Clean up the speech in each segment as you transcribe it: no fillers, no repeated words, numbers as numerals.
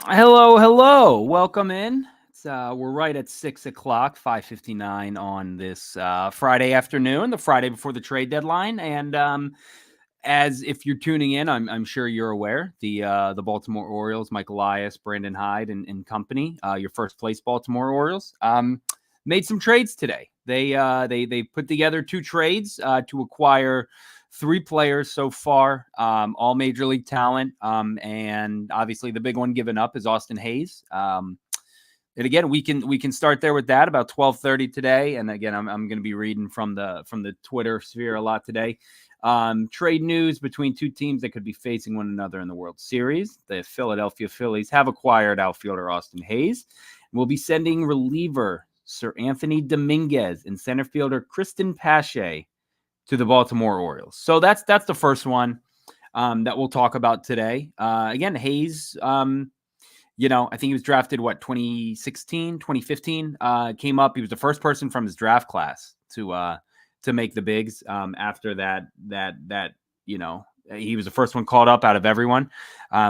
Hello, hello. Welcome in. We're right at 6 o'clock, 5:59 on this Friday afternoon, the Friday before the trade deadline. And as if you're tuning in, I'm sure you're aware, the Baltimore Orioles, Mike Elias, Brandon Hyde, and company, your first place Baltimore Orioles, made some trades today. They put together two trades to acquire three players so far, all major league talent. And obviously the big one given up is Austin Hayes. And again, we can start there with that about 12:30 today. And again, I'm going to be reading from the Twitter sphere a lot today. Trade news between two teams that could be facing one another in the World Series. The Philadelphia Phillies have acquired outfielder Austin Hayes. We'll be sending reliever Seranthony Dominguez and center fielder Christian Pache to the Baltimore Orioles. So that's the first one that we'll talk about today. Again, Hayes, I think he was drafted, 2016, 2015, came up. He was the first person from his draft class to make the bigs. After that, he was the first one called up out of everyone.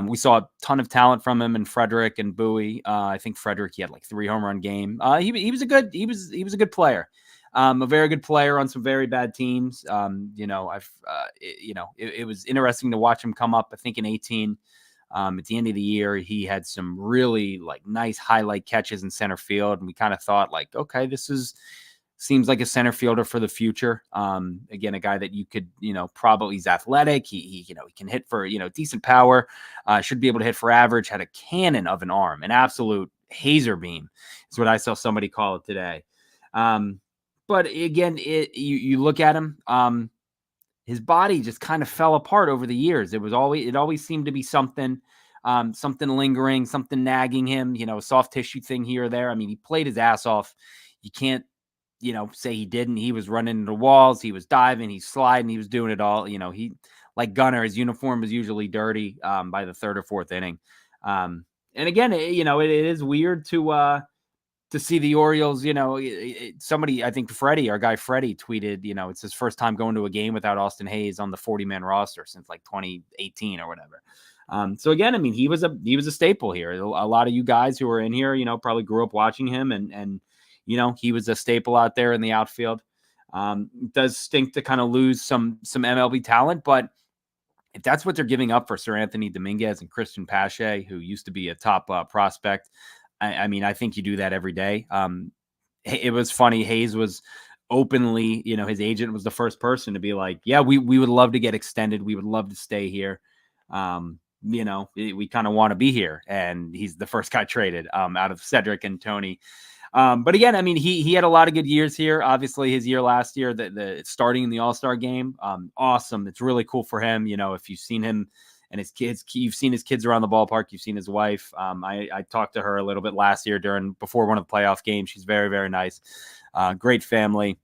We saw a ton of talent from him in Frederick and Bowie. I think Frederick, he had like 3 home run game. He was a good player. A very good player on some very bad teams. It was interesting to watch him come up. I think in 18, at the end of the year, he had some really like nice highlight catches in center field, and we kind of thought like, okay, seems like a center fielder for the future. Again, a guy that you could, probably he's athletic. He can hit for, decent power, should be able to hit for average, had a cannon of an arm, an absolute hazer beam is what I saw somebody call it today. But again, you look at him, his body just kind of fell apart over the years. It always seemed to be something lingering, something nagging him, soft tissue thing here or there. I mean, he played his ass off. You can't, say he didn't. He was running into walls. He was diving. He's sliding. He was doing it all. He, like Gunner, his uniform was usually dirty by the 3rd or 4th inning. And again, it is weird to see the Orioles, somebody, I think Freddie, our guy Freddie, tweeted, it's his first time going to a game without Austin Hayes on the 40-man roster since like 2018 or whatever. So again, I mean, he was a staple here. A lot of you guys who are in here, probably grew up watching him, and he was a staple out there in the outfield. It does stink to kind of lose some MLB talent, but if that's what they're giving up for Seranthony Dominguez and Christian Pache, who used to be a top prospect, I mean, I think you do that every day. It was funny. Hayes was openly, his agent was the first person to be like, yeah, we would love to get extended. We would love to stay here. We kind of want to be here. And he's the first guy traded out of Cedric and Tony. But again, I mean, he had a lot of good years here. Obviously, his year last year, the starting in the All-Star game, awesome. It's really cool for him. If you've seen him and his kids, you've seen his kids around the ballpark, you've seen his wife. I talked to her a little bit last year before one of the playoff games. She's very, very nice. Great family.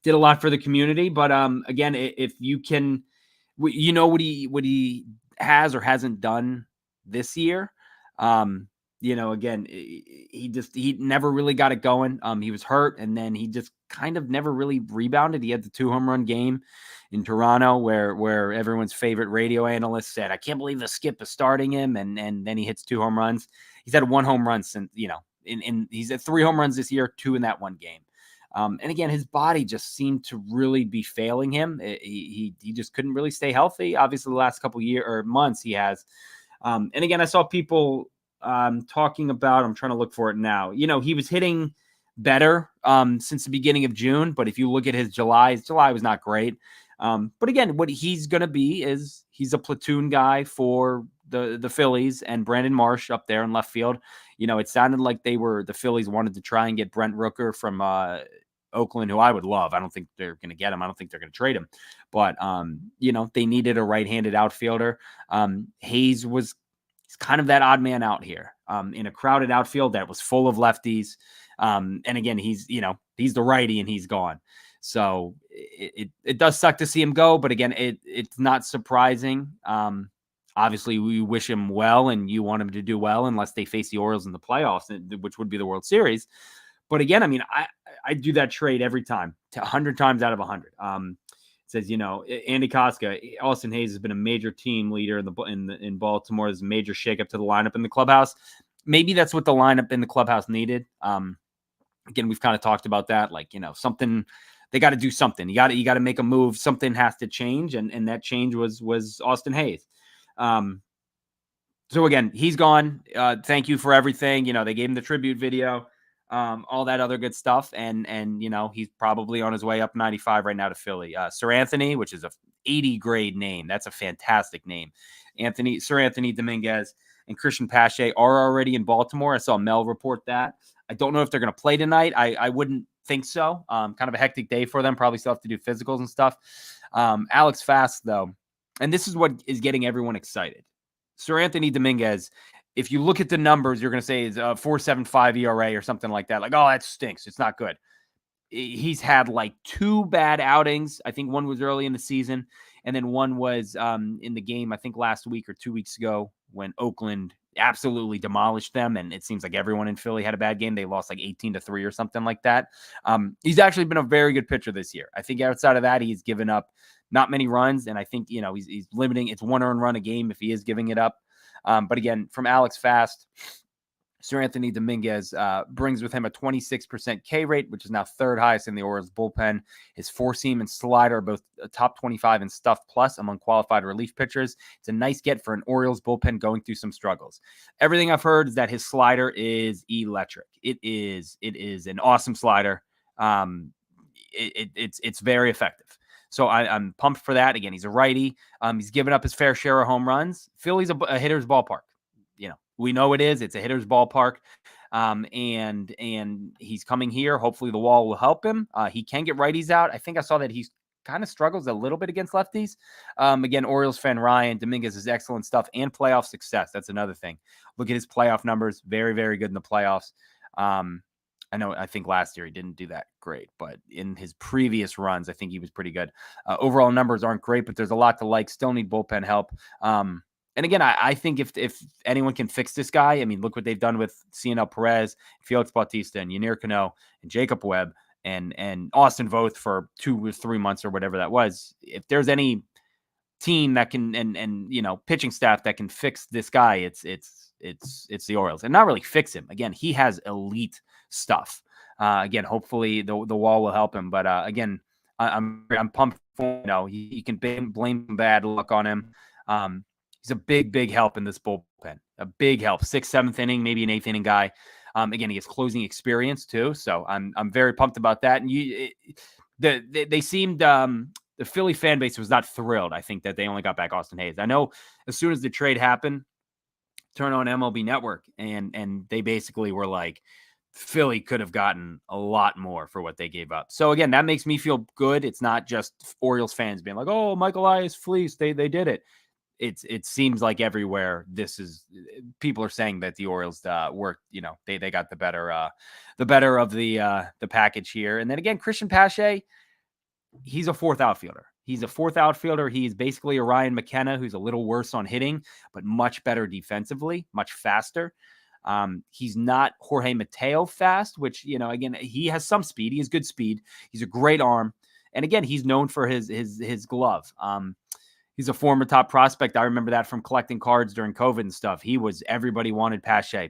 Did a lot for the community. But again, if you can, what he has or hasn't done this year. Again, he never really got it going. He was hurt, and then he just kind of never really rebounded. He had the 2 home run game in Toronto where everyone's favorite radio analyst said, I can't believe the Skip is starting him. And then he hits 2 home runs. He's had 1 home run since, he's at 3 home runs this year, 2 in that one game. And again, his body just seemed to really be failing him. He just couldn't really stay healthy. Obviously, the last couple years or months he has. And again, I saw people talking about, I'm trying to look for it now. He was hitting better since the beginning of June, but if you look at his July was not great. But again, what he's going to be is he's a platoon guy for the Phillies and Brandon Marsh up there in left field. It sounded like the Phillies wanted to try and get Brent Rooker from Oakland, who I would love. I don't think they're going to get him. I don't think they're going to trade him. But, they needed a right-handed outfielder. Hayes was kind of that odd man out here in a crowded outfield that was full of lefties. And again, he's the righty and he's gone. So it does suck to see him go, but again, it's not surprising. Obviously we wish him well and you want him to do well unless they face the Orioles in the playoffs, which would be the World Series. But again, I mean, I do that trade every time, 100 times out of 100. says, Andy Koska, Austin Hayes has been a major team leader in Baltimore. There's a major shakeup to the lineup in the clubhouse. Maybe that's what the lineup in the clubhouse needed. Again, we've kind of talked about that, like, something, they got to do something. You got to make a move. Something has to change. And that change was Austin Hayes. So again, he's gone. Thank you for everything. They gave him the tribute video, all that other good stuff. And he's probably on his way up 95 right now to Philly. Seranthony, which is a 80 grade name. That's a fantastic name. Seranthony Dominguez and Christian Pache are already in Baltimore. I saw Mel report that. I don't know if they're going to play tonight. I wouldn't think so. Kind of a hectic day for them. Probably still have to do physicals and stuff. Alex Fast, though, and this is what is getting everyone excited. Seranthony Dominguez, if you look at the numbers, you're going to say it's a 4.75 ERA or something like that. Like, oh, that stinks. It's not good. He's had like 2 bad outings. I think one was early in the season, and then one was in the game, I think last week or 2 weeks ago, when Oakland absolutely demolished them. And it seems like everyone in Philly had a bad game. They lost like 18-3 or something like that. He's actually been a very good pitcher this year. I think outside of that, he's given up not many runs. And I think, he's limiting, it's 1 earned run a game if he is giving it up. But again, from Alex Fast, Seranthony Dominguez brings with him a 26% K rate, which is now 3rd highest in the Orioles bullpen. His 4-seam and slider are both top 25 in stuff plus among qualified relief pitchers. It's a nice get for an Orioles bullpen going through some struggles. Everything I've heard is that his slider is electric. It is an awesome slider. It's very effective. So I'm pumped for that. Again, he's a righty. He's given up his fair share of home runs. Philly's a hitter's ballpark. We know it is. It's a hitter's ballpark. And he's coming here. Hopefully the wall will help him. He can get righties out. I think I saw that he's kind of struggles a little bit against lefties. Again, Orioles fan Ryan Dominguez is excellent stuff and playoff success. That's another thing. Look at his playoff numbers. Very, very good in the playoffs. I think last year he didn't do that great, but in his previous runs, I think he was pretty good. Overall numbers aren't great, but there's a lot to like. Still need bullpen help. And again, I think if anyone can fix this guy, I mean, look what they've done with Cionel Perez, Felix Bautista, and Ynier Cano, and Jacob Webb, and Austin Voth for 2 or 3 months or whatever that was. If there's any team that can and pitching staff that can fix this guy, it's the Orioles, and not really fix him. Again, he has elite stuff. Again, hopefully the wall will help him. But again, I'm pumped for you can blame bad luck on him. He's a big help in this bullpen. A big help. 6th, 7th inning, maybe an 8th inning guy. Again, he has closing experience too, so I'm very pumped about that. And they seemed the Philly fan base was not thrilled. I think that they only got back Austin Hayes. I know as soon as the trade happened, turn on MLB Network, and they basically were like, Philly could have gotten a lot more for what they gave up. So again, that makes me feel good. It's not just Orioles fans being like, "Oh, Michael Elias fleeced. They did it." It seems like everywhere people are saying that the Orioles worked, they got the better of the package here. And then again, Christian Pache, he's a 4th outfielder. He's a 4th outfielder. He's basically a Ryan McKenna who's a little worse on hitting, but much better defensively, much faster. He's not Jorge Mateo fast, which, again, he has some speed. He has good speed. He's a great arm. And again, he's known for his glove. He's a former top prospect. I remember that from collecting cards during COVID and stuff. Everybody wanted Pache.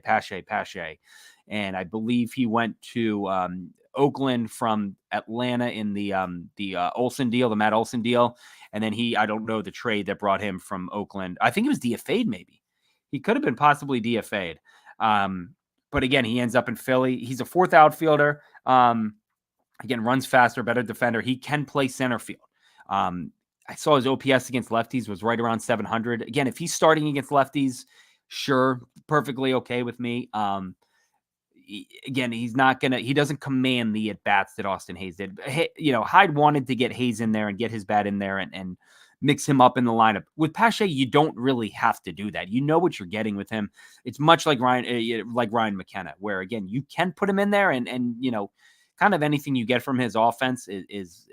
And I believe he went to Oakland from Atlanta in the Olsen deal, the Matt Olsen deal. And then I don't know the trade that brought him from Oakland. I think he was DFA'd maybe. He could have been possibly DFA'd. But again, he ends up in Philly. He's a 4th outfielder. Again, runs faster, better defender. He can play center field. I saw his OPS against lefties was right around 700. Again, if he's starting against lefties, sure, perfectly okay with me. Again, he doesn't command the at-bats that Austin Hayes did. Hyde wanted to get Hayes in there and get his bat in there and mix him up in the lineup. With Pache, you don't really have to do that. You know what you're getting with him. It's much like Ryan McKenna, where again, you can put him in there and kind of anything you get from his offense is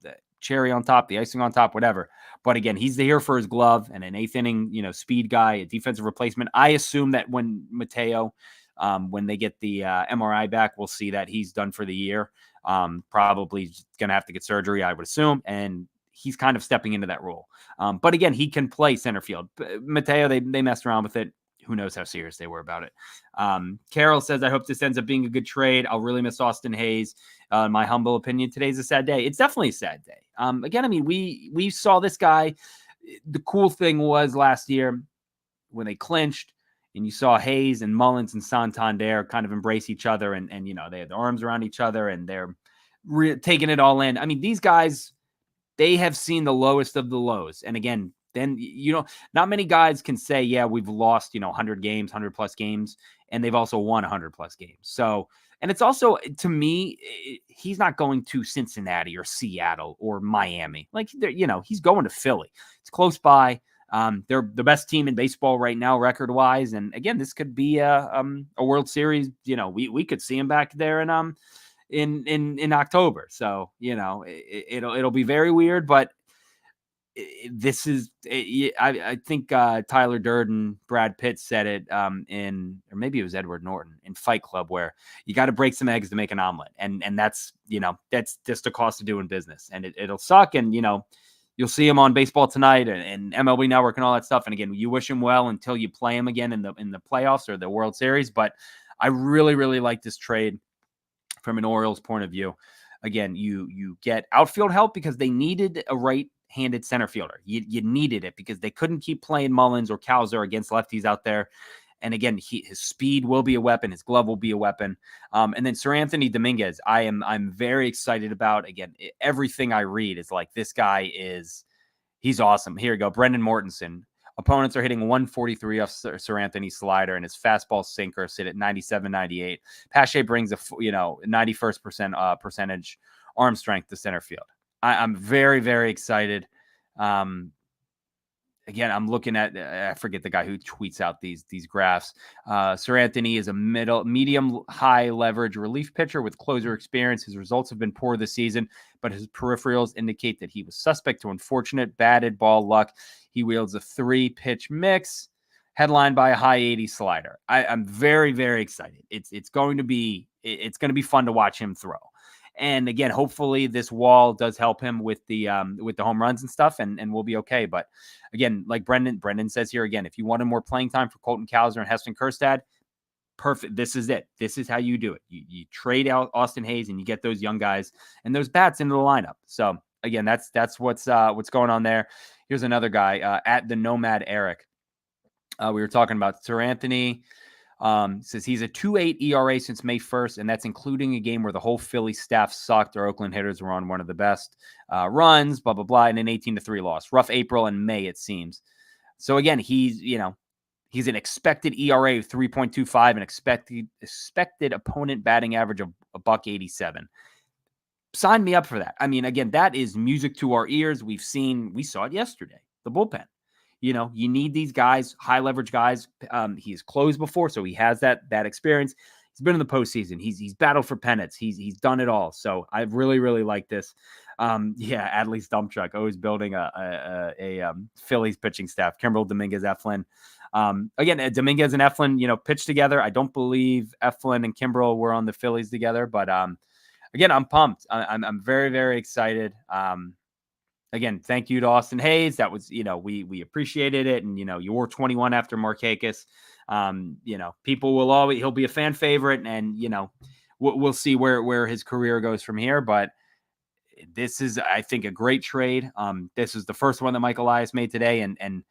the cherry on top, the icing on top, whatever. But again, he's here for his glove and an 8th inning, speed guy, a defensive replacement. I assume that when Mateo, when they get the MRI back, we'll see that he's done for the year. Probably going to have to get surgery, I would assume, and he's kind of stepping into that role. But again, he can play center field. Mateo, they messed around with it. Who knows how serious they were about it. Carol says, I hope this ends up being a good trade. I'll really miss Austin Hayes. In my humble opinion, today's a sad day. It's definitely a sad day. Again, I mean, we saw this guy. The cool thing was last year when they clinched and you saw Hayes and Mullins and Santander kind of embrace each other and they had their arms around each other and they're taking it all in. I mean, these guys, they have seen the lowest of the lows. And again, then, not many guys can say, yeah, we've lost, 100 games, 100 plus games, and they've also won 100 plus games. So, and it's also, to me, he's not going to Cincinnati or Seattle or Miami. Like, he's going to Philly. It's close by. They're the best team in baseball right now, record wise. And again, this could be a World Series. We could see him back there in October. So, it'll be very weird, but this is, I think Tyler Durden, Brad Pitt said it or maybe it was Edward Norton in Fight Club, where you got to break some eggs to make an omelet. And that's, that's just the cost of doing business, and it'll suck. And, you'll see him on Baseball Tonight and MLB Network and all that stuff. And again, you wish him well until you play him again in the playoffs or the World Series. But I really, really like this trade from an Orioles point of view. Again, you get outfield help because they needed a right-handed center fielder. You needed it because they couldn't keep playing Mullins or Cowser against lefties out there. And again, his speed will be a weapon. His glove will be a weapon. And then Seranthony Dominguez, I'm very excited about. Again, everything I read is like, this guy he's awesome. Here you go. Brendan Mortensen. Opponents are hitting 143 off Seranthony's slider, and his fastball sinker sit at 97, 98. Pache brings a 91st percentage arm strength to center field. I'm very, very excited. Again, I'm looking at, I forget the guy who tweets out these graphs. Seranthony is a medium high leverage relief pitcher with closer experience. His results have been poor this season, but his peripherals indicate that he was suspect to unfortunate batted ball luck. He wields a 3-pitch mix, headlined by a high 80 slider. I'm very, very excited. It's going to be fun to watch him throw. And again, hopefully this wall does help him with the home runs and stuff, and we'll be okay. But again, like Brendan says here again, if you wanted more playing time for Colton Cowser and Heston Kjerstad, perfect. This is it. This is how you do it. You trade out Austin Hayes and you get those young guys and those bats into the lineup. So again, that's what's going on there. Here's another guy at the Nomad Eric. We were talking about Seranthony. Says he's a 2.8 ERA since May 1st, and that's including a game where the whole Philly staff sucked. Our Oakland hitters were on one of the best runs, blah, blah, blah, and an 18-3 loss. Rough April and May, it seems. So again, he's an expected ERA of 3.25 and expected opponent batting average of $187. Sign me up for that. I mean, again, that is music to our ears. We saw it yesterday, the bullpen. You need these guys, high leverage guys. He's closed before, so he has that experience. He's been in the postseason. He's battled for pennants. He's done it all. So I really, really like this. Adley's dump truck, always building a Phillies pitching staff. Kimbrel, Dominguez, Eflin. Again, Dominguez and Eflin, pitched together. I don't believe Eflin and Kimbrel were on the Phillies together, but again, I'm pumped. I'm very, very excited. Again, thank you to Austin Hayes. That was, we appreciated it. And, you wore 21 after Markakis. People he'll be a fan favorite, and, we'll see where his career goes from here. But this is, I think, a great trade. This is the first one that Mike Elias made today. And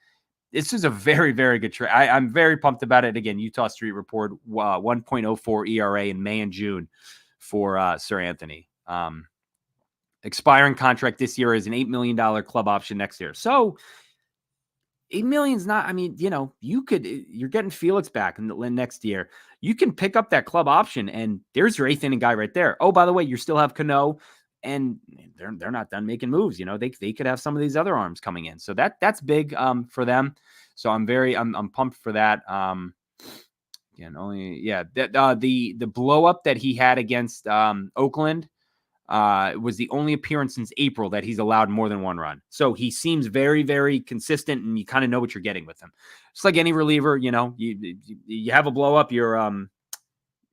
this is a very, very good trade. I'm very pumped about it. Again, Utah Street Report, 1.04 ERA in May and June for Seranthony. Expiring contract this year is an $8 million club option next year. So $8 million is not, you're getting Felix back in the next year. You can pick up that club option, and there's your 8th inning guy right there. Oh, by the way, you still have Cano, and they're not done making moves. They could have some of these other arms coming in. So that's big for them. So I'm pumped for that. The blow up that he had against Oakland was the only appearance since April that he's allowed more than one run. So he seems very, very consistent, and you kind of know what you're getting with him. Just like any reliever, you have a blow up, you're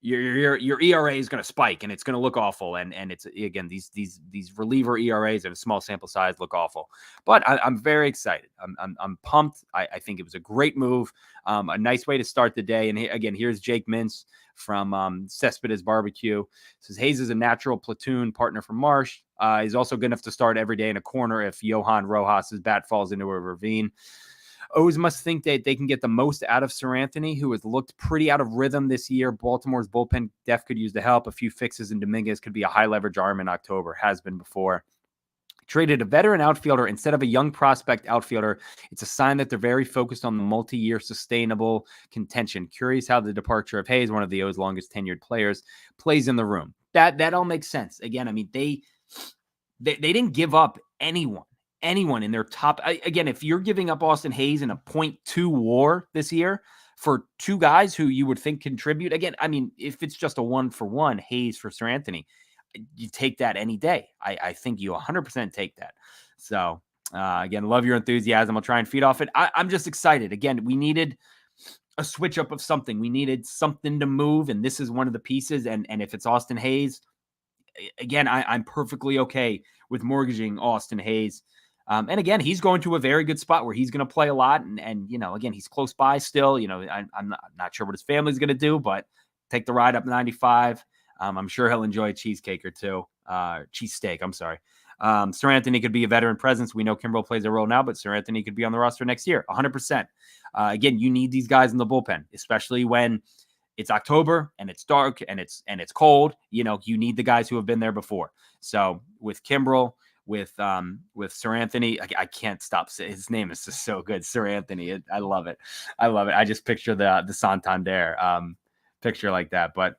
your ERA is going to spike and it's going to look awful. And it's, again, these reliever ERAs and a small sample size look awful. But I'm very excited. I'm pumped. I think it was a great move, a nice way to start the day. And again, here's Jake Mintz from Cespedes Barbecue. Says Hayes is a natural platoon partner for Marsh. He's also good enough to start every day in a corner if Johan Rojas's bat falls into a ravine. O's must think that they can get the most out of Seranthony, who has looked pretty out of rhythm this year. Baltimore's bullpen depth could use the help. A few fixes, and Dominguez could be a high leverage arm in October, has been before. Traded a veteran outfielder instead of a young prospect outfielder. It's a sign that they're very focused on the multi-year sustainable contention. Curious how the departure of Hayes, one of the O's longest tenured players, plays in the room. That all makes sense. Again, I mean, they didn't give up anyone in their top. Again, if you're giving up Austin Hayes in a .2 WAR this year for two guys who you would think contribute, again, I mean, if it's just a 1-for-1 Hayes for Seranthony, you take that any day. I think you 100% take that. So again, love your enthusiasm. I'll try and feed off it. I'm just excited. Again, we needed a switch up of something. We needed something to move, and this is one of the pieces. And if it's Austin Hayes, again, I'm perfectly okay with mortgaging Austin Hayes. And again, he's going to a very good spot where he's going to play a lot. And you know, again, he's close by still. You know, I'm not sure what his family's going to do, but take the ride up 95. I'm sure he'll enjoy a cheesecake or two. Cheesesteak, I'm sorry. Seranthony could be a veteran presence. We know Kimbrel plays a role now, but Seranthony could be on the roster next year, 100%. Again, you need these guys in the bullpen, especially when it's October and it's dark and it's cold. You know, you need the guys who have been there before. So with Kimbrel, with Seranthony, I can't stop saying his name is just so good. Seranthony, I love it. I just picture the Santander picture like that. But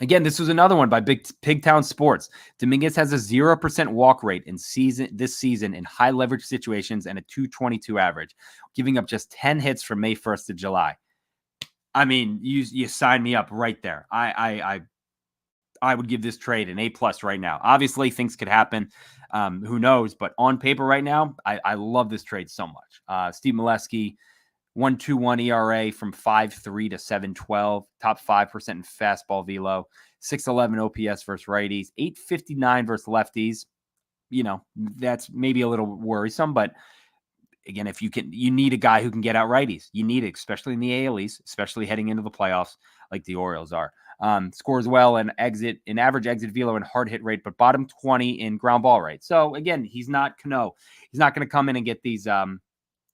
again, this was another one by Pigtown Sports. Dominguez has a 0% walk rate this season in high leverage situations and a .222 average, giving up just 10 hits from May 1st to July. I mean, you sign me up right there. I would give this trade an A+ right now. Obviously, things could happen. Who knows? But on paper right now, I love this trade so much. Steve Molesky, 1.21 ERA from 5.3 to 7.12, top 5% in fastball velo, 6.11 OPS versus righties, 8.59 versus lefties. You know, that's maybe a little worrisome, but again, if you need a guy who can get out righties. You need it, especially in the AL East, especially heading into the playoffs like the Orioles are. Scores well in average exit velo and hard hit rate, but bottom 20 in ground ball rate. So again, he's not Cano. He's not going to come in and get these ground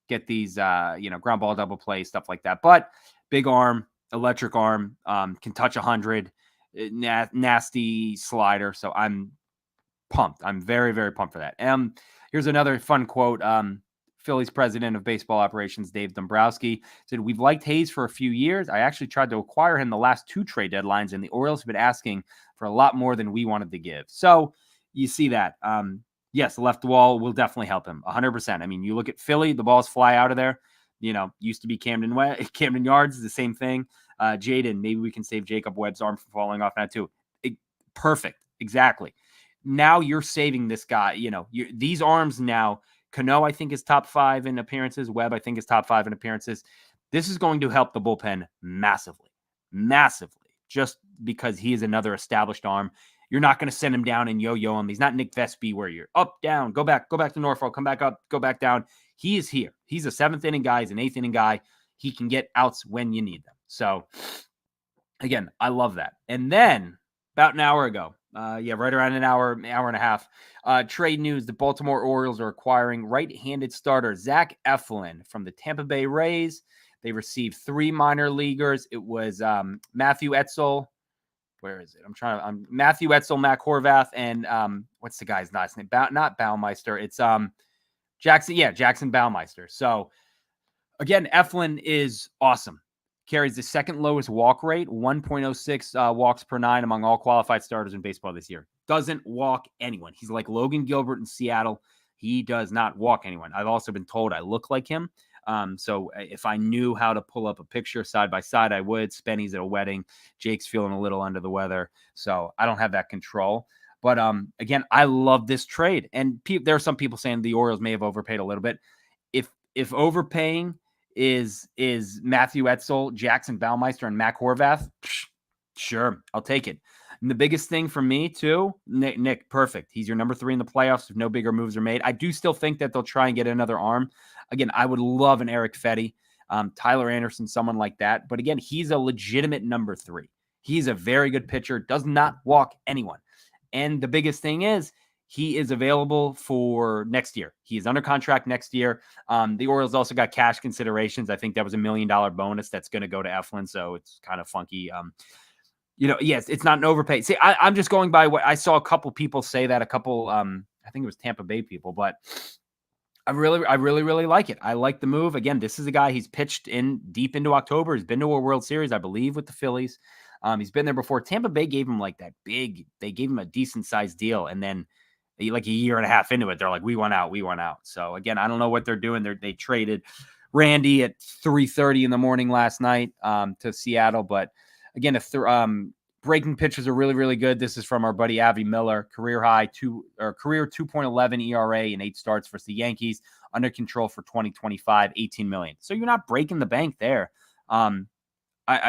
ball double play, stuff like that. But big arm, electric arm, can touch 100, nasty slider. So I'm pumped. I'm very, very pumped for that. Here's another fun quote. Phillies president of baseball operations, Dave Dombrowski, said, "We've liked Hayes for a few years. I actually tried to acquire him the last 2 trade deadlines, and the Orioles have been asking for a lot more than we wanted to give." So you see that. Yes, the left wall will definitely help him 100%. I mean, you look at Philly, the balls fly out of there. You know, used to be Camden Yards, the same thing. Jaden, maybe we can save Jacob Webb's arm from falling off now too. Perfect. Exactly. Now you're saving this guy. You know, these arms now. Cano, I think, is top 5 in appearances. Webb, I think, is top 5 in appearances. This is going to help the bullpen massively, just because he is another established arm. You're not going to send him down and yo-yo him. He's not Nick Vespi where you're up, down, go back to Norfolk, come back up, go back down. He is here. He's a 7th inning guy. He's an 8th inning guy. He can get outs when you need them. So, again, I love that. And then, about an hour ago, right around an hour and a half, trade news, the Baltimore Orioles are acquiring right-handed starter Zack Eflin from the Tampa Bay Rays. They received 3 minor leaguers. It was Matthew Etzel. Where is it? Matthew Etzel, Mac Horvath, and what's the guy's last name? Not Baumeister. It's Jackson. Yeah, Jackson Baumeister. So again, Eflin is awesome. Carries the 2nd lowest walk rate, 1.06 walks per 9 among all qualified starters in baseball this year. Doesn't walk anyone. He's like Logan Gilbert in Seattle. He does not walk anyone. I've also been told I look like him. So if I knew how to pull up a picture side by side, I would. Spenny's at a wedding. Jake's feeling a little under the weather. So I don't have that control. But again, I love this trade. And there are some people saying the Orioles may have overpaid a little bit. If overpaying is Matthew Etzel, Jackson Baumeister, and Mac Horvath, Sure, I'll take it. And the biggest thing for me too, Nick, perfect. He's your number 3 in the playoffs if no bigger moves are made. I do still think that they'll try and get another arm. Again, I would love an Eric Fetty, Tyler Anderson, someone like that. But again, he's a legitimate number 3. He's a very good pitcher, does not walk anyone. And the biggest thing is he is available for next year. He is under contract next year. The Orioles also got cash considerations. I think that was $1 million bonus that's going to go to Eflin. So it's kind of funky. Yes, it's not an overpay. See, I'm just going by what I saw a couple people say that, I think it was Tampa Bay people, but I really like it. I like the move. Again, this is a guy, he's pitched in deep into October. He's been to a World Series, I believe, with the Phillies. He's been there before. Tampa Bay gave him they gave him a decent sized deal. And then like a year and a half into it, they're like, we want out. So again, I don't know what they're doing. They traded Randy at 3:30 in the morning last night to Seattle, but again, if breaking pitches are really good. This is from our buddy Avi Miller, career 2.11 ERA in 8 starts versus the Yankees, under control for 2025, $18 million. So you're not breaking the bank there.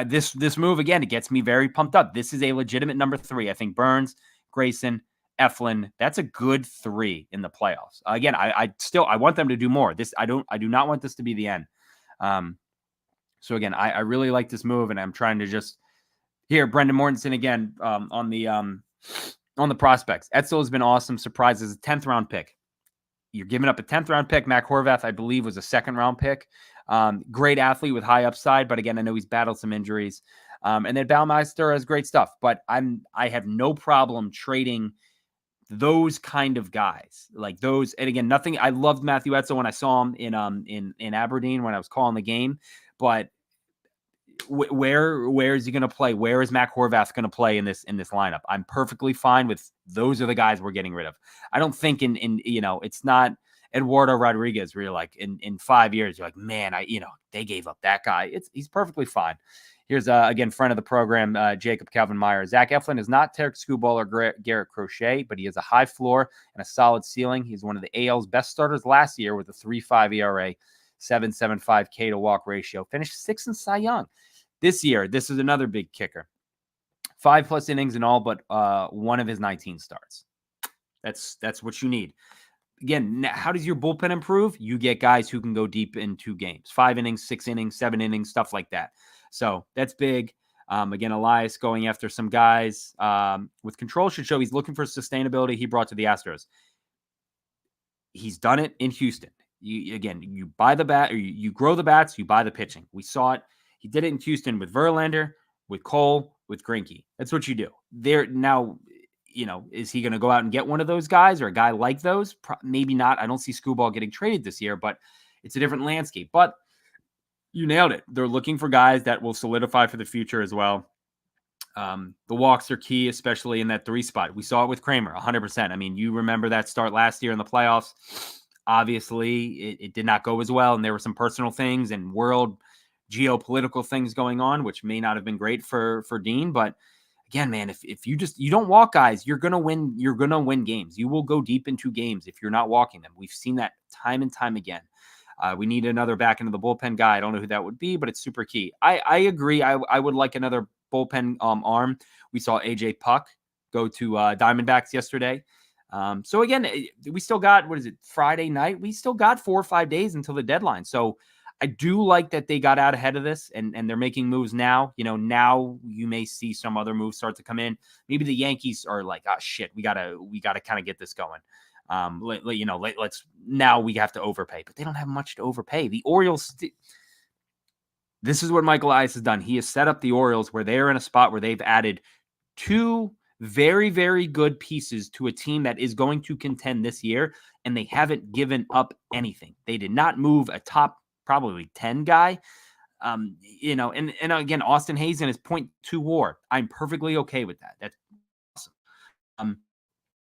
This move again, it gets me very pumped up. This is a legitimate number 3. I think Burns, Grayson, Eflin, that's a good 3 in the playoffs. Again, I want them to do more. I do not want this to be the end. So again, I really like this move, and I'm trying to just. Here, Brendan Mortensen again on the prospects. Etzel has been awesome. Surprise as a 10th round pick. You're giving up a 10th round pick. Mac Horvath, I believe, was a 2nd round pick. Great athlete with high upside, but again, I know he's battled some injuries. And then Baumeister has great stuff, but I have no problem trading those kind of guys like those. And again, nothing. I loved Matthew Etzel when I saw him in Aberdeen when I was calling the game, but. Where is he going to play? Where is Mac Horvath going to play in this lineup? I'm perfectly fine with those are the guys we're getting rid of. I don't think it's not Eduardo Rodriguez where you're like in 5 years, you're like, man, they gave up that guy. He's perfectly fine. Here's again, friend of the program, Jacob Calvin Meyer. Zack Eflin is not Tarek Skubal or Garrett Crochet, but he has a high floor and a solid ceiling. He's one of the AL's best starters last year with a 3.5 ERA, 7.75 K to walk ratio, finished 6th in Cy Young. This year, this is another big kicker. 5+ innings in all but one of his 19 starts. That's what you need. Again, how does your bullpen improve? You get guys who can go deep in 2 games. 5 innings, 6 innings, 7 innings, stuff like that. So that's big. Again, Elias going after some guys with control should show he's looking for sustainability he brought to the Astros. He's done it in Houston. You buy the bat, or you grow the bats, you buy the pitching. We saw it. He did it in Houston with Verlander, with Cole, with Greinke. That's what you do. There now, is he going to go out and get one of those guys or a guy like those? Maybe not. I don't see Skubal getting traded this year, but it's a different landscape. But you nailed it. They're looking for guys that will solidify for the future as well. The walks are key, especially in that 3 spot. We saw it with Kramer, 100%. I mean, you remember that start last year in the playoffs. Obviously, it did not go as well, and there were some personal things and world geopolitical things going on, which may not have been great for Dean. But again, man, if you don't walk guys, you're gonna win games. You will go deep into games if you're not walking them. We've seen that time and time again. We need another back into the bullpen guy. I don't know who that would be, but it's super key. I agree. I would like another bullpen arm. We saw AJ Puck go to Diamondbacks yesterday. So again, we still got, Friday night? We still got 4 or 5 days until the deadline. So I do like that they got out ahead of this and they're making moves now. Now you may see some other moves start to come in. Maybe the Yankees are like, oh shit, we gotta kind of get this going. Let's now we have to overpay, but they don't have much to overpay. The Orioles. This is what Michael Elias has done. He has set up the Orioles where they're in a spot where they've added 2 very, very good pieces to a team that is going to contend this year, and they haven't given up anything. They did not move a top probably 10 guy. And again, Austin Hazen is 0.2 WAR. I'm perfectly okay with that. That's awesome.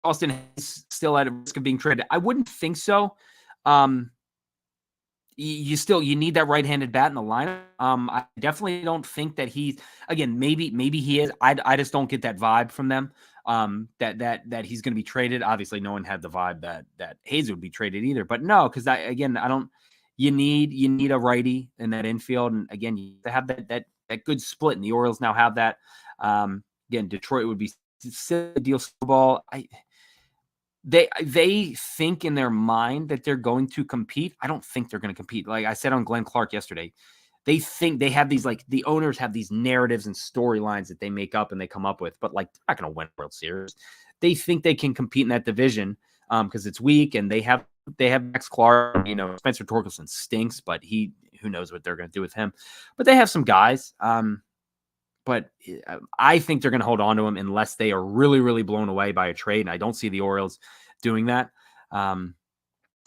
Austin Hazen still at a risk of being traded. I wouldn't think so. You need that right-handed bat in the lineup. I definitely don't think that maybe he is. I just don't get that vibe from them. That he's going to be traded. Obviously, no one had the vibe that Hayes would be traded either. But no, because I don't. You need a righty in that infield, and again, you have to have that good split, and the Orioles now have that. Again, Detroit would be silly to deal Super Bowl. They think in their mind that they're going to compete. I don't think they're going to compete. Like I said on Glenn Clark yesterday, they think they have these, like, the owners have these narratives and storylines that they make up and they come up with, but like they're not going to win World Series. They think they can compete in that division because it's weak, and they have Max Clark. Spencer Torkelson stinks, but who knows what they're going to do with him. But they have some guys. But I think they're going to hold on to him unless they are really, really blown away by a trade. And I don't see the Orioles doing that. Again,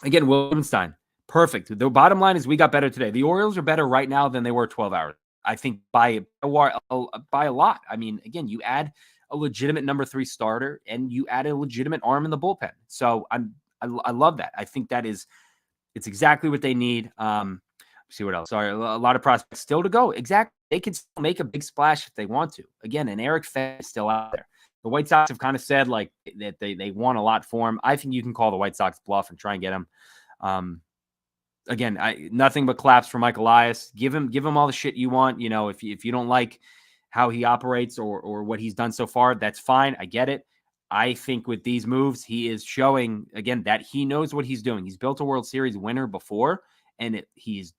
Wildenstein, perfect. The bottom line is we got better today. The Orioles are better right now than they were 12 hours. I think by a lot. I mean, again, you add a legitimate number 3 starter and you add a legitimate arm in the bullpen. So I love that. I think it's exactly what they need. See what else? Sorry, a lot of prospects still to go. Exactly. They can still make a big splash if they want to. Again, and Eric Fed is still out there. The White Sox have kind of said like that they want a lot for him. I think you can call the White Sox bluff and try and get him. Again, nothing but claps for Mike Elias. Give him all the shit you want. If you don't like how he operates or what he's done so far, that's fine. I get it. I think with these moves, he is showing again that he knows what he's doing. He's built a World Series winner before, and he's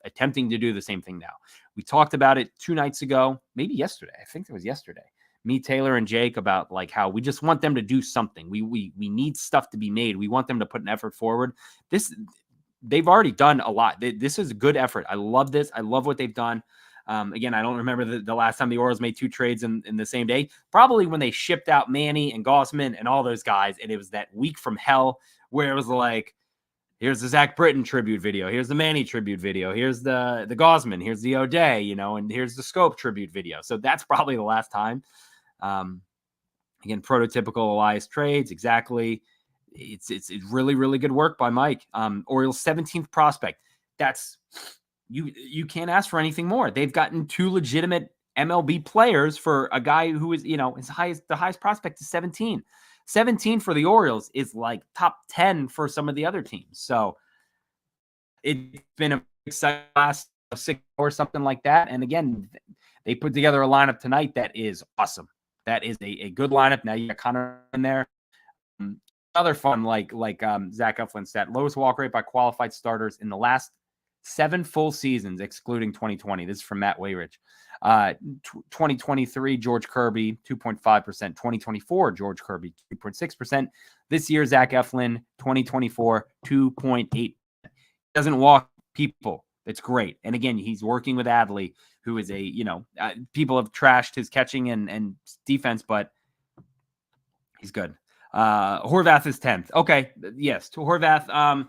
attempting to do the same thing now. We talked about it 2 nights ago, maybe yesterday. I think it was yesterday. Me, Taylor, and Jake about like how we just want them to do something. We need stuff to be made. We want them to put an effort forward. They've already done a lot. This is a good effort. I love this. I love what they've done. Again, I don't remember the last time the Orioles made 2 trades in the same day. Probably when they shipped out Manny and Gossman and all those guys, and it was that week from hell where it was like, here's the Zach Britton tribute video. Here's the Manny tribute video. Here's the Gossman. Here's the O'Day, and here's the Scope tribute video. So that's probably the last time. Again, prototypical Elias trades. Exactly. It's really, really good work by Mike. Orioles 17th prospect. That's you can't ask for anything more. They've gotten 2 legitimate MLB players for a guy who is, the highest prospect is 17. 17 for the Orioles is like top 10 for some of the other teams. So it's been a exciting last 6 or something like that. And again, they put together a lineup tonight that is awesome. That is a good lineup. Now you got Connor in there. Other fun, like Zack Eflin stat, lowest walk rate by qualified starters in the last 7 full seasons, excluding 2020. This is from Matt Wayrich. 2023, George Kirby, 2.5%. 2024, George Kirby, 2.6%. This year, Zack Eflin, 2024, 2.8%. Doesn't walk people. It's great. And again, he's working with Adley, who is people have trashed his catching and defense, but he's good. Horvath is 10th. Okay. Yes. To Horvath.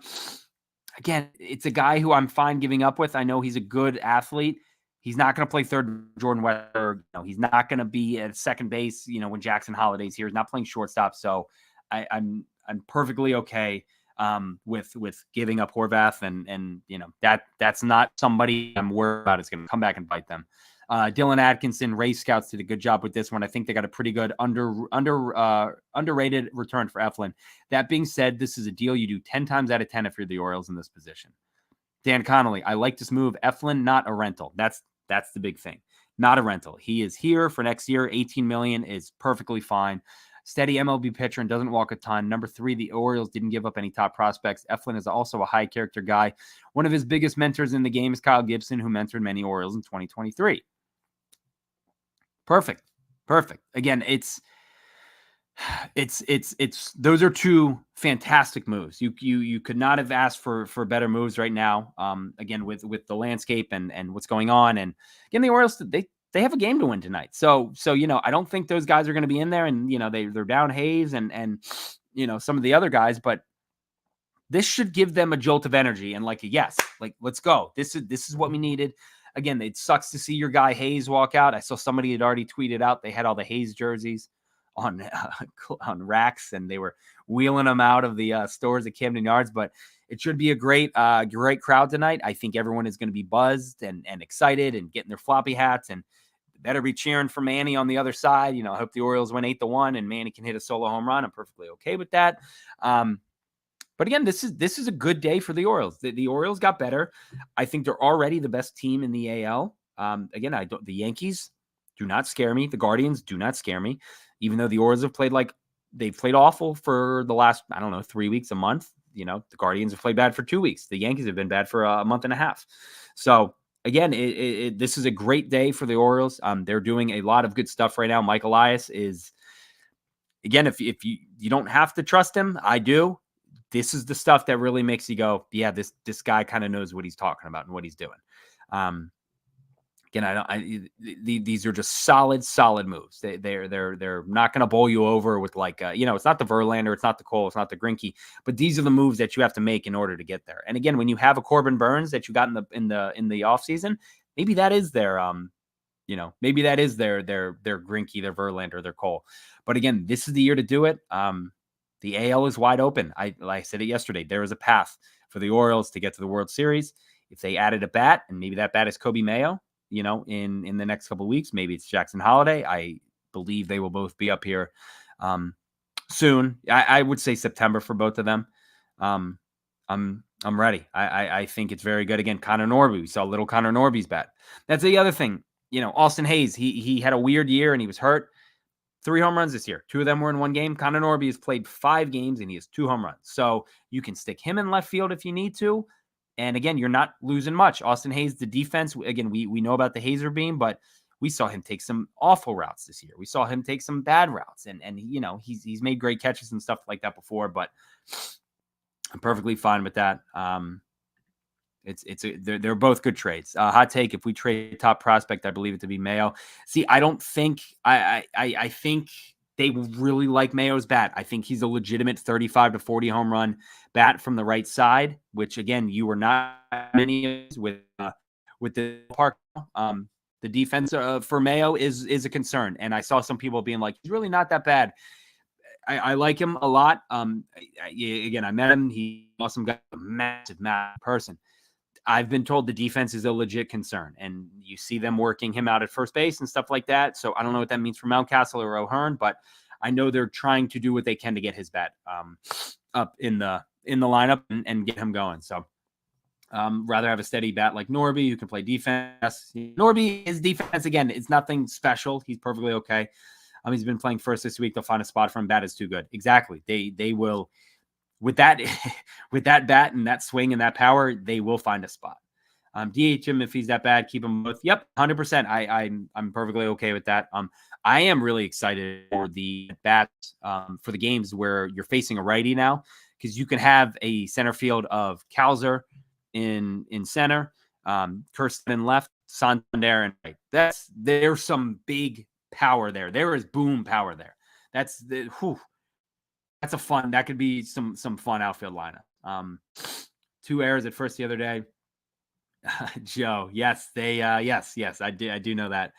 Again, it's a guy who I'm fine giving up with. I know he's a good athlete. He's not going to play third Jordan Weber. He's not going to be at second base, when Jackson Holliday's here. He's not playing shortstop. So I'm perfectly okay with giving up Horvath and that's not somebody I'm worried about. It's going to come back and bite them. Dylan Atkinson, Race Scouts did a good job with this one. I think they got a pretty good underrated return for Eflin. That being said, this is a deal you do 10 times out of 10 if you're the Orioles in this position. Dan Connolly, I like this move. Eflin, not a rental. That's the big thing. Not a rental. He is here for next year. $18 million is perfectly fine. Steady MLB pitcher and doesn't walk a ton. Number 3, the Orioles didn't give up any top prospects. Eflin is also a high character guy. One of his biggest mentors in the game is Kyle Gibson, who mentored many Orioles in 2023. Perfect. Again, it's those are 2 fantastic moves. You could not have asked for better moves right now. Again, with the landscape and what's going on. And again, the Orioles, they have a game to win tonight. So I don't think those guys are going to be in there, and they're down Hayes and some of the other guys, but this should give them a jolt of energy and let's go. This is what we needed. Again, it sucks to see your guy Hayes walk out. I saw somebody had already tweeted out they had all the Hayes jerseys on racks, and they were wheeling them out of the stores at Camden Yards. But it should be a great crowd tonight. I think everyone is going to be buzzed and excited and getting their floppy hats, and better be cheering for Manny on the other side. I hope the Orioles win 8-1 and Manny can hit a solo home run. I'm perfectly okay with that. But again, this is a good day for the Orioles. The Orioles got better. I think they're already the best team in the AL. Again, the Yankees do not scare me. The Guardians do not scare me, even though the Orioles have played they've played awful for the last, I don't know, 3 weeks, a month. The Guardians have played bad for 2 weeks. The Yankees have been bad for a month and a half. So again, this is a great day for the Orioles. They're doing a lot of good stuff right now. Mike Elias is, again, if you don't have to trust him, I do. This is the stuff that really makes you go, yeah, this guy kind of knows what he's talking about and what he's doing. Again, these are just solid moves. They're not going to bowl you over with it's not the Verlander, it's not the Cole, it's not the Greinke, but these are the moves that you have to make in order to get there. And again, when you have a Corbin Burnes that you got in the offseason, maybe that is their maybe that is their Greinke, their Verlander, their Cole. But again, this is the year to do it. The AL is wide open. I said it yesterday. There is a path for the Orioles to get to the World Series. If they added a bat, and maybe that bat is Kobe Mayo, in the next couple of weeks, maybe it's Jackson Holiday. I believe they will both be up here soon. I would say September for both of them. I'm ready. I think it's very good. Again, Connor Norby. We saw little Connor Norby's bat. That's the other thing. Austin Hayes, he had a weird year and he was hurt. 3 home runs this year. 2 of them were in one game. Connor Norby has played 5 games and he has 2 home runs. So you can stick him in left field if you need to. And again, you're not losing much. Austin Hayes, the defense, again, we know about the Hazer beam, but we saw him take some awful routes this year. We saw him take some bad routes, and he's made great catches and stuff like that before. But I'm perfectly fine with that. They're both good trades. Hot take: if we trade top prospect, I believe it to be Mayo. See, I don't think I think they really like Mayo's bat. I think he's a legitimate 35 to 40 home run bat from the right side, which again, you were not many with the park. The defense for Mayo is a concern. And I saw some people being like, he's really not that bad. I like him a lot. Again, I met him. He's an awesome guy, a massive person. I've been told the defense is a legit concern, and you see them working him out at first base and stuff like that. So I don't know what that means for Mountcastle or O'Hearn, but I know they're trying to do what they can to get his bat up in the lineup and get him going. So rather have a steady bat like Norby who can play defense. Norby, his defense, again, it's nothing special. He's perfectly okay. He's been playing first this week. They'll find a spot for him. Bat is too good. Exactly. They will. With that bat and that swing and that power, they will find a spot. DH him if he's that bad. Keep him both. Yep, 100%. I'm perfectly okay with that. I am really excited for the bats for the games where you're facing a righty now, because you can have a center field of Kalzer in center, Kirsten in left, Santander in right. There's some big power there. There is boom power there. That's that could be some fun outfield lineup. 2 errors at first the other day. Joe, yes, yes, I do know that.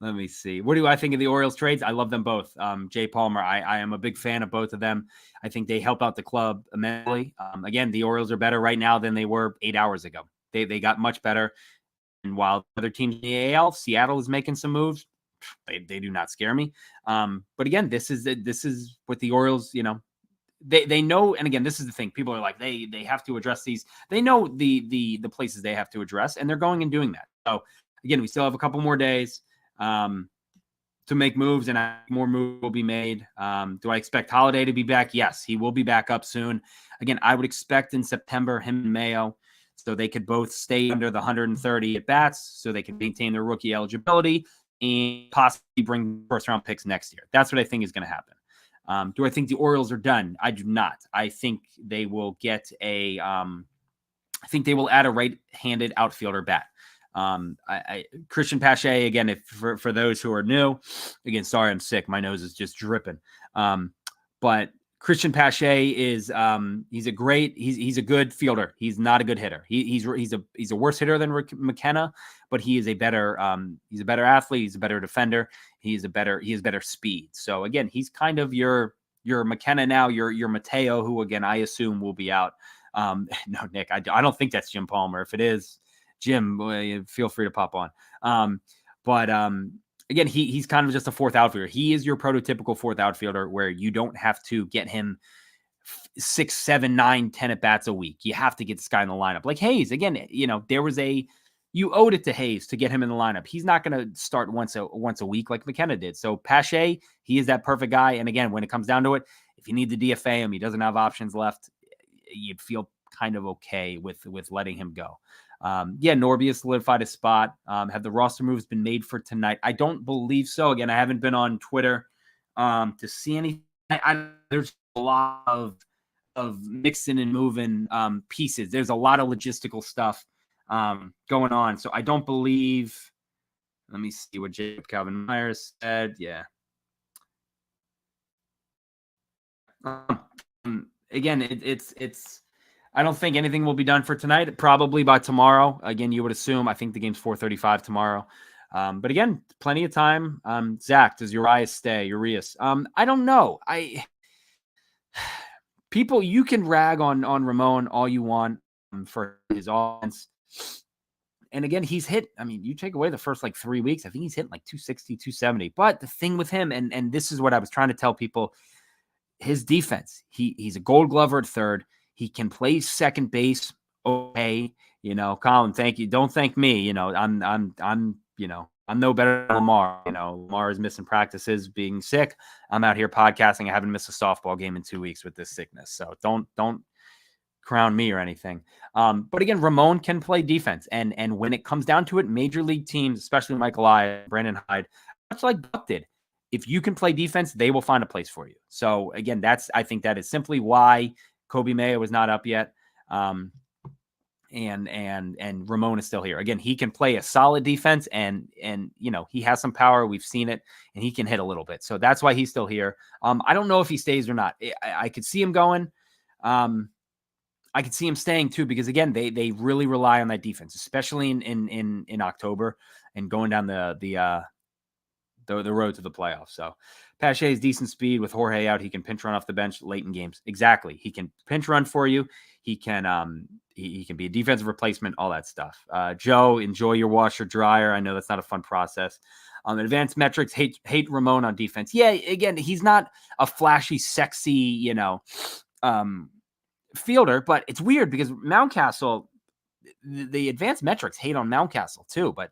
Let me see. What do I think of the Orioles trades? I love them both. Jay Palmer, I am a big fan of both of them. I think they help out the club immensely. Again, the Orioles are better right now than they were 8 hours ago. They got much better. And while other teams in the AL, Seattle is making some moves. They do not scare me. But again, this is what the Orioles, they know. And again, this is the thing. People are like, they have to address these. They know the places they have to address, and they're going and doing that. So again, we still have a couple more days to make moves, and more moves will be made. Do I expect Holiday to be back? Yes, he will be back up soon. Again, I would expect in September him and Mayo, so they could both stay under the 130 at bats, so they can maintain their rookie eligibility and possibly bring first-round picks next year. That's what I think is going to happen. Do I think the Orioles are done? I do not. I think they will get I think they will add a right-handed outfielder bat. Christian Pache, again, for those who are new, again, sorry, I'm sick. My nose is just dripping. But Christian Pache is he's a good fielder. He's not a good hitter. He's a worse hitter than McKenna, but he is a better athlete. He's a better defender. He has better speed. So again, he's kind of your McKenna now, your Mateo, who again I assume will be out. No, Nick, I don't think that's Jim Palmer. If it is Jim, feel free to pop on. But again, he's kind of just a fourth outfielder. He is your prototypical fourth outfielder where you don't have to get him 6, 7, 9, 10 at bats a week. You have to get this guy in the lineup. Like Hayes, again, there was a you owed it to Hayes to get him in the lineup. He's not going to start once a week like McKenna did. So Pache, he is that perfect guy. And again, when it comes down to it, if you need to DFA him, he doesn't have options left, you'd feel kind of okay with letting him go. Norby has solidified his spot. Have the roster moves been made for tonight? I don't believe so. Again, I haven't been on Twitter to see anything. There's a lot of mixing and moving pieces. There's a lot of logistical stuff going on. So I don't believe. Let me see what Jacob Calvin Myers said. Yeah. Again, it's. I don't think anything will be done for tonight. Probably by tomorrow. Again, you would assume. I think the game's 4:35 tomorrow. But again, plenty of time. Zach, does Urias stay? Urias? I don't know. People, you can rag on Ramon all you want for his offense. And again, he's hit. I mean, you take away the first 3 weeks, I think he's hitting 260, 270. But the thing with him, and this is what I was trying to tell people, his defense. He's a Gold Glover at third. He can play second base. Okay, Colin, thank you. Don't thank me. I'm no better than Lamar. Lamar is missing practices, being sick. I'm out here podcasting. I haven't missed a softball game in 2 weeks with this sickness. So don't crown me or anything. But again, Ramon can play defense. And when it comes down to it, major league teams, especially Mike Elias, Brandon Hyde, much like Buck did, if you can play defense, they will find a place for you. So again, I think that is simply why Kobe Mayo is not up yet. And Ramon is still here. Again, he can play a solid defense and he has some power. We've seen it, and he can hit a little bit. So that's why he's still here. I don't know if he stays or not. I could see him going. I could see him staying too, because again, they really rely on that defense, especially in October and going down the road to the playoffs. So Pache's decent speed with Jorge out. He can pinch run off the bench late in games. Exactly. He can pinch run for you. He can he can be a defensive replacement, all that stuff. Joe, enjoy your washer dryer. I know that's not a fun process. Advanced metrics, hate Ramon on defense. Yeah, again, he's not a flashy, sexy, fielder, but it's weird because Mountcastle, the advanced metrics hate on Mountcastle too, but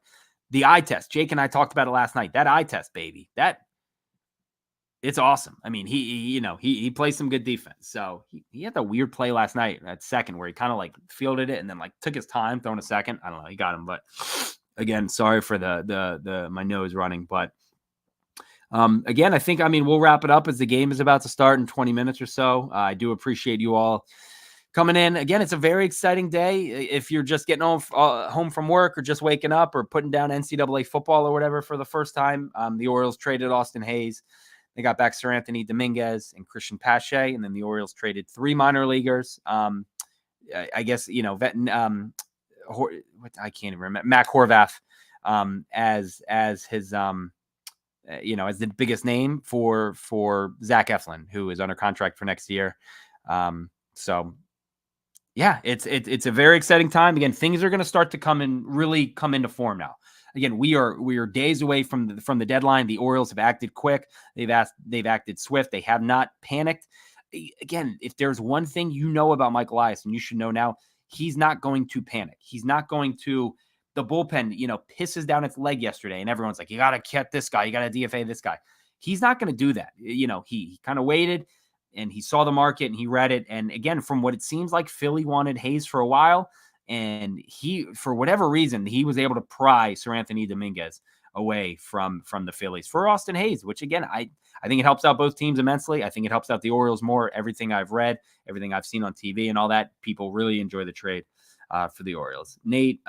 the eye test, Jake and I talked about it last night. That eye test, baby, it's awesome. I mean, he plays some good defense. So he had a weird play last night at second where he kind of fielded it and then took his time throwing a second. I don't know. He got him, but again, sorry for the my nose running. But again, I think, we'll wrap it up as the game is about to start in 20 minutes or so. I do appreciate you all coming in. Again, it's a very exciting day. If you're just getting home from work or just waking up or putting down NCAA football or whatever for the first time, the Orioles traded Austin Hayes. They got back Seranthony, Dominguez, and Christian Pache, and then the Orioles traded 3 minor leaguers. I guess, I can't even remember, Mac Horvath as his, as the biggest name for Zack Eflin, who is under contract for next year. So yeah, it's a very exciting time. Again, things are going to start to really come into form now. Again, we are days away from the deadline. The Orioles have acted quick. They've acted swift. They have not panicked. Again, if there's one thing about Mike Elias, and you should know now, he's not going to panic. He's not going to. The bullpen, pisses down its leg yesterday, and everyone's like, you got to cut this guy. You got to DFA this guy. He's not going to do that. He kind of waited, and he saw the market, and he read it. And again, from what it seems like, Philly wanted Hayes for a while. And he, for whatever reason, he was able to pry Seranthony Dominguez away from the Phillies for Austin Hayes, which again, I think it helps out both teams immensely. I think it helps out the Orioles more. Everything I've read, everything I've seen on TV and all that, people really enjoy the trade for the Orioles. Nate,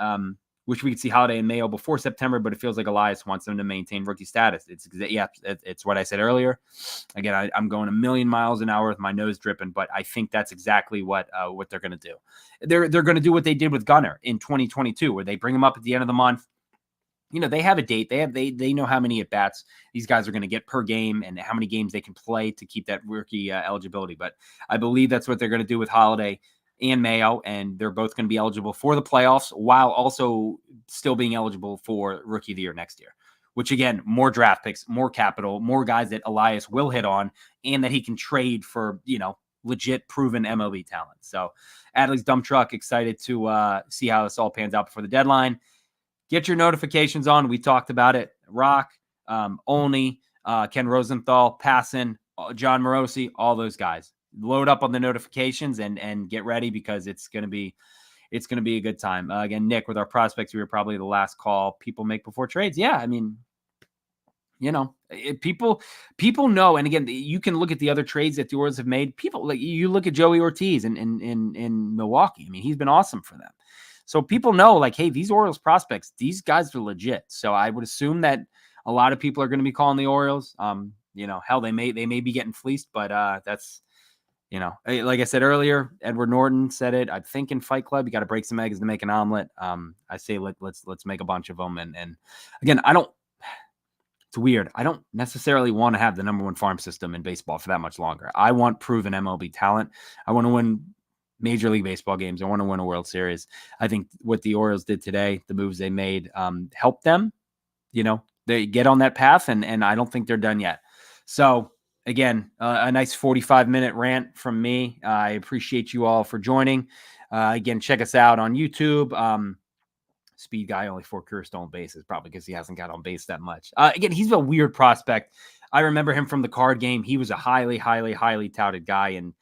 wish we could see Holiday and Mayo before September, but it feels like Elias wants them to maintain rookie status. It's what I said earlier. Again, I'm going a million miles an hour with my nose dripping, but I think that's exactly what they're going to do. They're going to do what they did with Gunnar in 2022, where they bring him up at the end of the month. They have a date. They know how many at bats these guys are going to get per game and how many games they can play to keep that rookie eligibility. But I believe that's what they're going to do with Holiday and Mayo, and they're both going to be eligible for the playoffs while also still being eligible for Rookie of the Year next year, which again, more draft picks, more capital, more guys that Elias will hit on and that he can trade for, legit proven MLB talent. So Adley's Dump Truck, excited to see how this all pans out before the deadline. get your notifications on. We talked about it. Rock, Olney, Ken Rosenthal, Passan, John Morosi, all those guys. Load up on the notifications and get ready, because it's going to be a good time. Again, Nick, with our prospects, we were probably the last call people make before trades. Yeah, I mean, people know. And again, you can look at the other trades that the Orioles have made. People, like, you look at Joey Ortiz in Milwaukee. I mean, he's been awesome for them. So people know, like, hey, these Orioles prospects, these guys are legit. So I would assume that a lot of people are going to be calling the Orioles. Hell, they may be getting fleeced, but that's, like I said earlier, Edward Norton said it. I think in Fight Club, you got to break some eggs to make an omelet. I say let's make a bunch of them. And again, it's weird. I don't necessarily want to have the number one farm system in baseball for that much longer. I want proven MLB talent. I want to win Major League Baseball games. I want to win a World Series. I think what the Orioles did today, the moves they made, helped them. They get on that path, and I don't think they're done yet. So again, a nice 45-minute rant from me. I appreciate you all for joining. Again, check us out on YouTube. Speed guy, only 4 career stolen bases, probably because he hasn't got on base that much. Again, he's a weird prospect. I remember him from the card game. He was a highly, highly, highly touted guy, and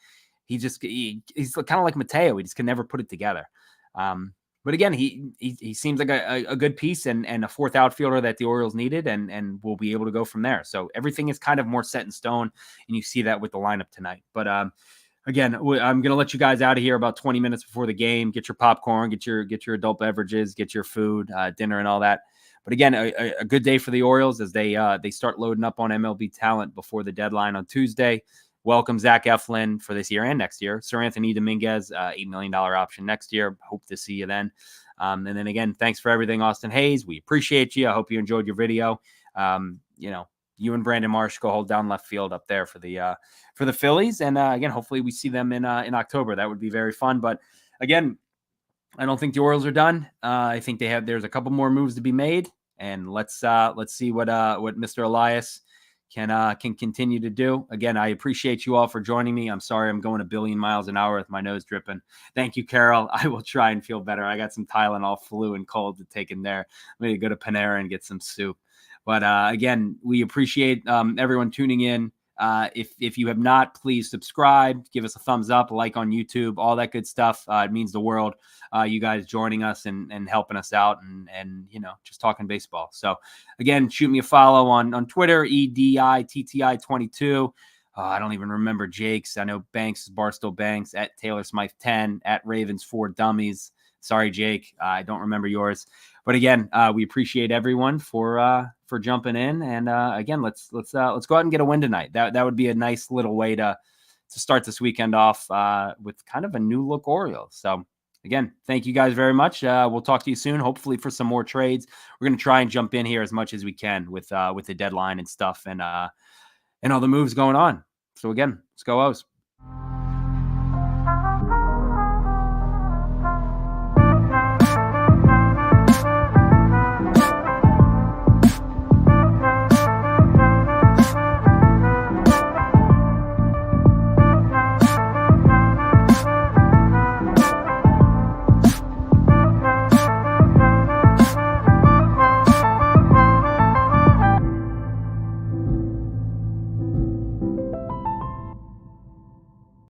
he's kind of like Mateo. He just can never put it together. But again, he seems like a good piece and a fourth outfielder that the Orioles needed, and will be able to go from there. So everything is kind of more set in stone, and you see that with the lineup tonight. But again, I'm going to let you guys out of here about 20 minutes before the game. Get your popcorn, get your adult beverages, get your food, dinner, and all that. But again, a good day for the Orioles as they start loading up on MLB talent before the deadline on Tuesday. Welcome Zack Eflin for this year and next year. Seranthony, Dominguez, $8 million option next year. Hope to see you then. And then again, thanks for everything, Austin Hayes. We appreciate you. I hope you enjoyed your video. You and Brandon Marsh go hold down left field up there for the Phillies. And again, hopefully we see them in October. That would be very fun. But again, I don't think the Orioles are done. I think there's a couple more moves to be made. And let's see what Mr. Elias can continue to do. Again, I appreciate you all for joining me. I'm sorry I'm going a billion miles an hour with my nose dripping. Thank you, Carol. I will try and feel better. I got some Tylenol, flu, and cold to take in there. I'm going to go to Panera and get some soup. But again, we appreciate everyone tuning in. If you have not, please subscribe, give us a thumbs up, a like on YouTube, all that good stuff. It means the world. You guys joining us and helping us out and just talking baseball. So again, shoot me a follow on Twitter, EDITTI22. I don't even remember Jake's. I know Banks is Barstow Banks, at Taylor Smythe 10, at Ravens 4 Dummies. Sorry, Jake. I don't remember yours. But again, we appreciate everyone for jumping in. And again, let's go out and get a win tonight. That would be a nice little way to start this weekend off with kind of a new look Orioles. So again, thank you guys very much. We'll talk to you soon, hopefully for some more trades. We're going to try and jump in here as much as we can with the deadline and stuff and all the moves going on. So again, let's go O's.